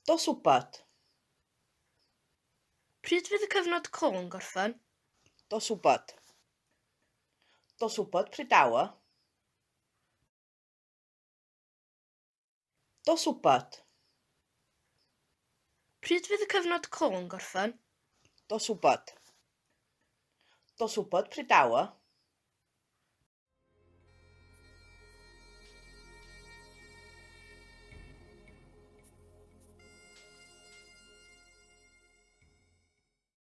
Dos wbod. Pryd fydd y cyfnod clo yn gorffen? Dos wbod. Dos wbod prydawa. Dos wbod. Pryd fydd y cyfnod clo yn gorffen? Dos wbod. Dos wbod prydawa.